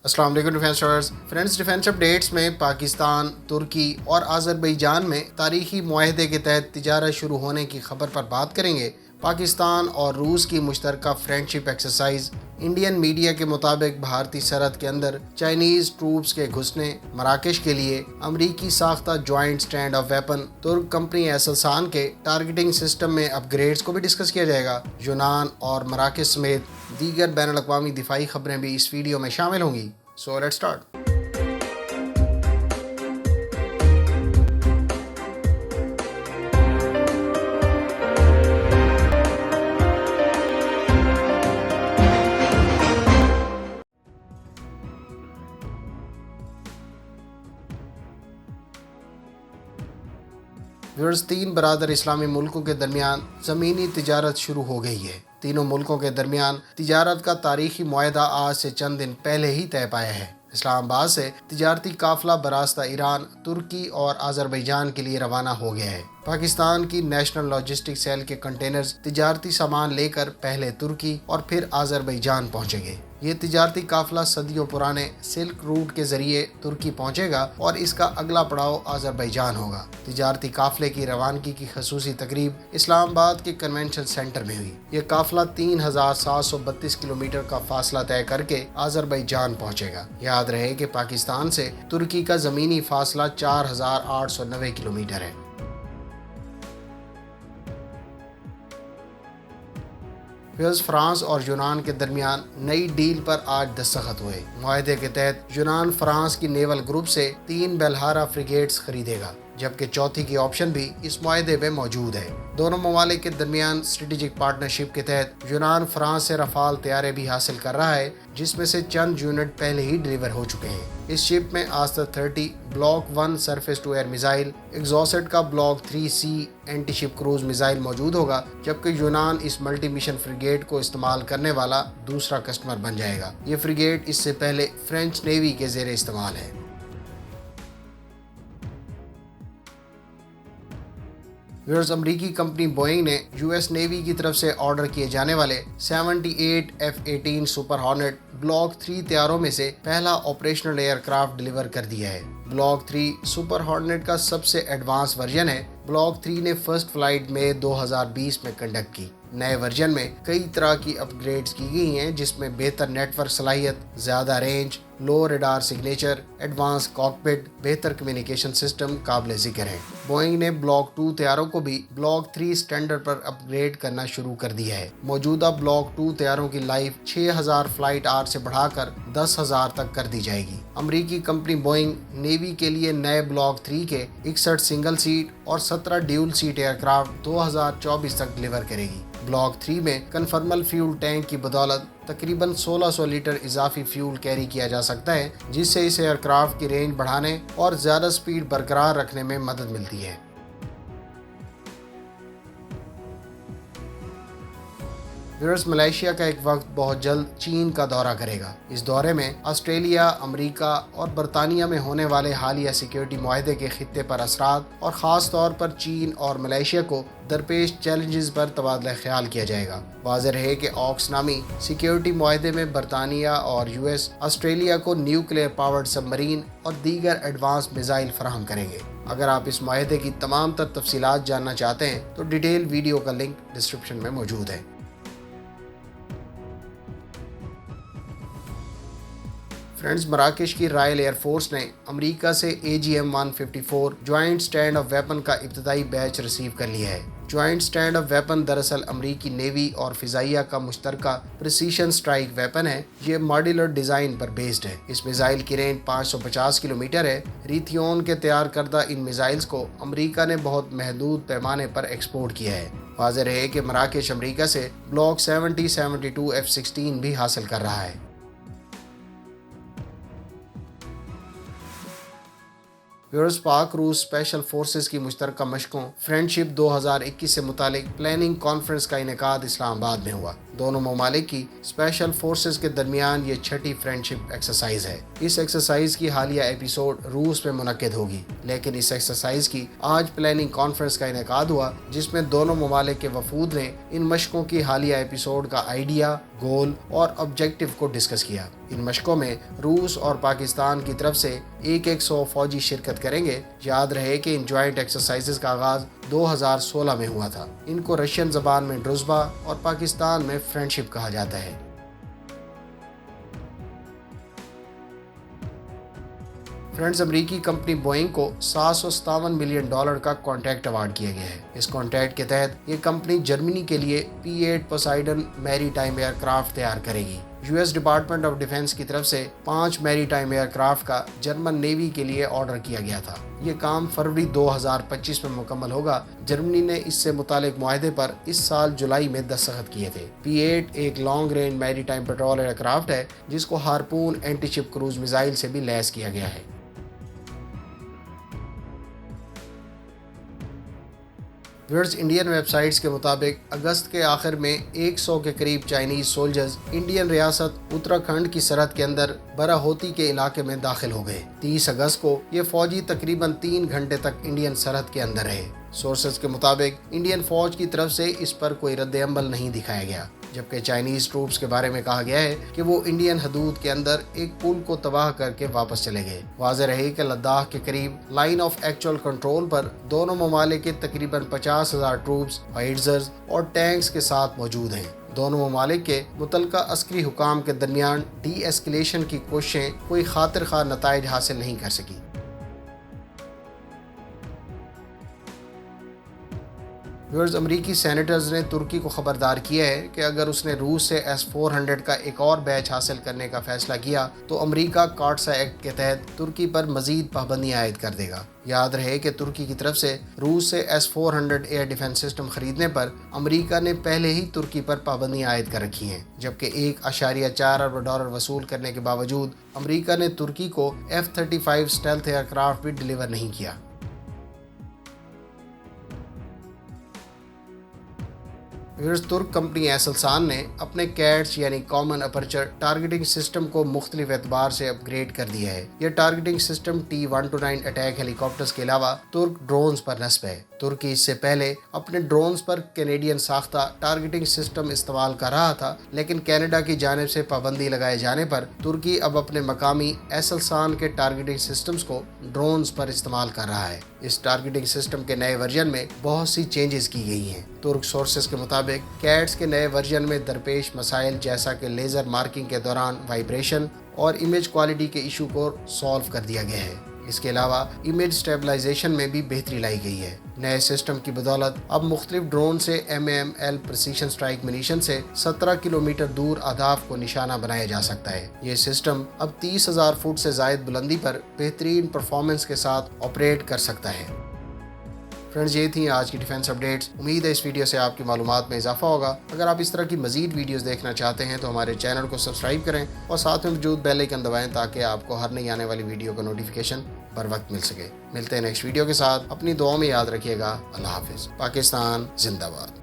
السلام علیکم ڈیفینسرز friends, defence updates میں پاکستان، ترکی اور آذربائیجان میں تاریخی معاہدے کے تحت تجارت شروع ہونے کی خبر پر بات کریں گے۔ پاکستان اور روس کی مشترکہ فرینڈشپ ایکسرسائز۔ انڈین میڈیا کے مطابق بھارتی سرحد کے اندر چائنیز ٹروپس کے گھسنے، مراکش کے لیے امریکی ساختہ جوائنٹ سٹینڈ آف ویپن ترک کمپنی ایسلسان کے ٹارگیٹنگ سسٹم میں اپ گریڈز کو بھی ڈسکس کیا جائے گا۔ یونان اور مراکش سمیت دیگر بین الاقوامی دفاعی خبریں بھی اس ویڈیو میں شامل ہوں گی۔ So let's start. ویورز، تین برادر اسلامی ملکوں کے درمیان زمینی تجارت شروع ہو گئی ہے۔ تینوں ملکوں کے درمیان تجارت کا تاریخی معاہدہ آج سے چند دن پہلے ہی طے پایا ہے۔ اسلام آباد سے تجارتی قافلہ براستہ ایران، ترکی اور آذربائیجان کے لیے روانہ ہو گیا ہے۔ پاکستان کی نیشنل لاجسٹک سیل کے کنٹینرز تجارتی سامان لے کر پہلے ترکی اور پھر آذربائیجان پہنچیں گے۔ یہ تجارتی قافلہ صدیوں پرانے سلک روٹ کے ذریعے ترکی پہنچے گا اور اس کا اگلا پڑاؤ آذربائیجان ہوگا۔ تجارتی قافلے کی روانگی کی خصوصی تقریب اسلام آباد کے کنونشن سینٹر میں ہوئی۔ یہ قافلہ 3732 کلومیٹر کا فاصلہ طے کر کے آذربائیجان پہنچے گا۔ یاد رہے کہ پاکستان سے ترکی کا زمینی فاصلہ 4890 کلومیٹر ہے۔ فرانس اور یونان کے درمیان نئی ڈیل پر آج دستخط ہوئے۔ معاہدے کے تحت یونان فرانس کی نیول گروپ سے 3 بیلہارا فریگیٹس خریدے گا، جبکہ چوتھی کی آپشن بھی اس معاہدے میں موجود ہے۔ دونوں ممالک کے درمیان اسٹریٹجک پارٹنرشپ کے تحت یونان فرانس سے رفال طیارے بھی حاصل کر رہا ہے، جس میں سے چند یونٹ پہلے ہی ڈیلیور ہو چکے ہیں۔ اس شپ میں Aster 30 block 1 surface to air missile, Exocet کا block 3C anti ship cruise missile موجود ہوگا، جبکہ یونان اس ملٹی مشن فریگیٹ کو استعمال کرنے والا دوسرا کسٹمر بن جائے گا۔ یہ فریگیٹ اس سے پہلے فرینچ نیوی کے زیر استعمال ہے۔ امریکی کمپنی بوئنگ نے US نیوی کی طرف سے آرڈر کیے جانے والے 78 F-18 سپر ہارنٹ بلاک 3 طیاروں میں سے پہلا آپریشنل ایئر کرافٹ ڈیلیور کر دیا ہے۔ بلاک 3 سپر ہارنٹ کا سب سے ایڈوانس ورژن ہے۔ بلاک 3 نے فرسٹ فلائٹ میں 2020 میں کنڈکٹ کی۔ نئے ورژن میں کئی طرح کی اپ گریڈز کی گئی ہیں، جس میں بہتر نیٹ ورک صلاحیت، زیادہ رینج، لو ریڈار سگنیچر، ایڈوانس کاکپٹ، بہتر کمیونیکیشن سسٹم قابل ذکر ہے۔ بوئنگ نے بلاک 2 طیاروں کو بھی بلاک 3 سٹینڈرڈ پر اپ گریڈ کرنا شروع کر دیا ہے۔ موجودہ بلاک 2 طیاروں کی لائف 6000 فلائٹ آور سے بڑھا کر 10,000 تک کر دی جائے گی۔ امریکی کمپنی بوئنگ نیوی کے لیے نئے بلاک 3 کے 61 سنگل سیٹ اور 17 ڈیول سیٹ ایئر کرافٹ 2024 تک ڈیلیور کرے گی۔ بلاک 3 میں کنفرمل فیول ٹینک کی بدولت تقریباً 1600 لیٹر اضافی فیول کیری کیا جا سکتا ہے، جس سے اس ایئر کرافٹ کی رینج بڑھانے اور زیادہ سپیڈ برقرار رکھنے میں مدد ملتی ہے۔ ملائیشیا کا ایک وقت بہت جلد چین کا دورہ کرے گا۔ اس دورے میں آسٹریلیا، امریکہ اور برطانیہ میں ہونے والے حالیہ سیکیورٹی معاہدے کے خطے پر اثرات اور خاص طور پر چین اور ملائیشیا کو درپیش چیلنجز پر تبادلہ خیال کیا جائے گا۔ واضح ہے کہ آکس نامی سیکیورٹی معاہدے میں برطانیہ اور US آسٹریلیا کو نیوکلیئر پاورڈ سب مرین اور دیگر ایڈوانس میزائل فراہم کریں گے۔ اگر آپ اس معاہدے کی تمام تر تفصیلات جاننا چاہتے ہیں تو ڈیٹیل ویڈیو کا لنک ڈسکرپشن میں موجود ہے۔ مراکش کی رائل ایئر فورس نے امریکہ سے AGM 154 joint stand of weapon کا ابتدائی بیچ ریسیو کر لیا ہے۔ جوائنٹ سٹینڈ آف ویپن دراصل امریکی نیوی اور فضائیہ کا مشترکہ پریسیشن سٹرائک ویپن ہے۔ یہ ماڈیولر ڈیزائن پر بیسڈ ہے۔ اس میزائل کی رینج 550 کلومیٹر ہے۔ ریتھیون کے تیار کردہ ان میزائلز کو امریکہ نے بہت محدود پیمانے پر ایکسپورٹ کیا ہے۔ واضح رہے کہ مراکش امریکہ سے بلاک 72 F-16 بھی حاصل کر رہا ہے۔ پاک روس اسپیشل فورسز کی مشترکہ مشقوں فرینڈشپ 2021 سے متعلق پلاننگ کانفرنس کا انعقاد اسلام آباد میں ہوا۔ دونوں ممالک کی اسپیشل فورسز کے درمیان یہ چھٹی فرینڈشپ ایکسرسائز ہے۔ اس ایکسرسائز کی حالیہ ایپیسوڈ روس میں منعقد ہوگی، لیکن اس ایکسرسائز کی آج پلاننگ کانفرنس کا انعقاد ہوا، جس میں دونوں ممالک کے وفود نے ان مشقوں کی حالیہ ایپیسوڈ کا آئیڈیا، گول اور آبجیکٹو کو ڈسکس کیا۔ ان مشقوں میں روس اور پاکستان کی طرف سے 100 فوجی شرکت کریں گے۔ یاد رہے کہ ان جوائنٹ ایکسرسائزز کا آغاز 2016 میں ہوا تھا۔ ان کو رشین زبان میں ڈروزبا اور پاکستان میں فرینڈشپ کہا جاتا ہے۔ فرینڈز، امریکی کمپنی بوئنگ کو $757 ملین کا کانٹریکٹ ایوارڈ کیا گیا ہے۔ اس کانٹریکٹ کے تحت یہ کمپنی جرمنی کے لیے P-8 پوسائیڈن میری ٹائم ایئر کرافٹ تیار کرے گی۔ US ڈپارٹمنٹ آف ڈیفنس کی طرف سے 5 میری ٹائم ایئر کرافٹ کا جرمن نیوی کے لیے آرڈر کیا گیا تھا۔ یہ کام فروری 2025 میں مکمل ہوگا۔ جرمنی نے اس سے متعلق معاہدے پر اس سال جولائی میں دستخط کیے تھے۔ P-8 ایک لانگ رینج میری ٹائم پیٹرول ایئر کرافٹ ہے، جس کو ہارپون اینٹی شپ کروز میزائل سے بھی لیس کیا گیا ہے۔ انڈین ویب سائٹس کے مطابق اگست کے آخر میں 100 کے قریب چائنیز سولجرز انڈین ریاست اتراکھنڈ کی سرحد کے اندر براہوتی کے علاقے میں داخل ہو گئے۔ 30 اگست کو یہ فوجی تقریباً 3 گھنٹے تک انڈین سرحد کے اندر رہے۔ سورسز کے مطابق انڈین فوج کی طرف سے اس پر کوئی رد عمل نہیں دکھایا گیا، جبکہ چائنیز ٹروپس کے بارے میں کہا گیا ہے کہ وہ انڈین حدود کے اندر ایک پل کو تباہ کر کے واپس چلے گئے۔ واضح رہے کہ لداخ کے قریب لائن آف ایکچوئل کنٹرول پر دونوں ممالک کے تقریباً 50,000 ٹروپس، فائٹرز اور ٹینکس کے ساتھ موجود ہیں۔ دونوں ممالک کے متعلقہ عسکری حکام کے درمیان ڈی ایسکیلیشن کی کوششیں کوئی خاطر خواہ نتائج حاصل نہیں کر سکی۔ امریکی سینیٹرز نے ترکی کو خبردار کیا ہے کہ اگر اس نے روس سے S-400 کا ایک اور بیچ حاصل کرنے کا فیصلہ کیا تو امریکہ کارٹسا ایکٹ کے تحت ترکی پر مزید پابندیاں عائد کر دے گا۔ یاد رہے کہ ترکی کی طرف سے روس سے S-400 ایئر ڈیفنس سسٹم خریدنے پر امریکہ نے پہلے ہی ترکی پر پابندیاں عائد کر رکھی ہیں، جبکہ $1.4 ارب وصول کرنے کے باوجود امریکہ نے ترکی کو F-35 اسٹیلتھ ایئر کرافٹ بھی ڈیلیور نہیں کیا۔ ترک کمپنی ایسلسان نے اپنے کیٹس یعنی کامن اپرچر ٹارگیٹنگ سسٹم کو مختلف اعتبار سے اپ گریڈ کر دیا ہے۔ یہ ٹارگیٹنگ سسٹم T-129 اٹیک ہیلی کاپٹرز کے علاوہ ترک ڈرونز پر نصب ہے۔ ترکی اس سے پہلے اپنے ڈرونز پر کینیڈین ساختہ ٹارگیٹنگ سسٹم استعمال کر رہا تھا، لیکن کینیڈا کی جانب سے پابندی لگائے جانے پر ترکی اب اپنے مقامی ایسلسان کے ٹارگیٹنگ سسٹمز کو ڈرونز پر استعمال کر رہا ہے۔ اس ٹارگیٹنگ سسٹم کے نئے ورژن میں بہت سی چینجز کی گئی ہیں۔ ترک سورسز کے مطابق کیٹس کے نئے ورژن میں درپیش مسائل جیسا کہ لیزر مارکنگ کے دوران وائبریشن اور امیج کوالٹی کے ایشو کو سالو کر دیا گیا ہے۔ اس کے علاوہ امیج سٹیبلائزیشن میں بھی بہتری لائی گئی ہے۔ نئے سسٹم کی بدولت اب مختلف ڈرون سے MAML پریسیشن اسٹرائک منیشن سے 17 کلومیٹر دور اہداف کو نشانہ بنایا جا سکتا ہے۔ یہ سسٹم اب 30,000 فٹ سے زائد بلندی پر بہترین پرفارمنس کے ساتھ آپریٹ کر سکتا ہے۔ فرینڈز، یہ تھیں آج کی ڈیفنس اپڈیٹس۔ امید ہے اس ویڈیو سے آپ کی معلومات میں اضافہ ہوگا۔ اگر آپ اس طرح کی مزید ویڈیوز دیکھنا چاہتے ہیں تو ہمارے چینل کو سبسکرائب کریں اور ساتھ میں موجود بیل آئیکن دبائیں تاکہ آپ کو ہر نئی آنے والی ویڈیو کا نوٹیفیکیشن بر وقت مل سکے۔ ملتے ہیں نیکسٹ ویڈیو کے ساتھ۔ اپنی دعاؤں میں یاد رکھیے گا۔ اللہ حافظ۔ پاکستان زندہ باد۔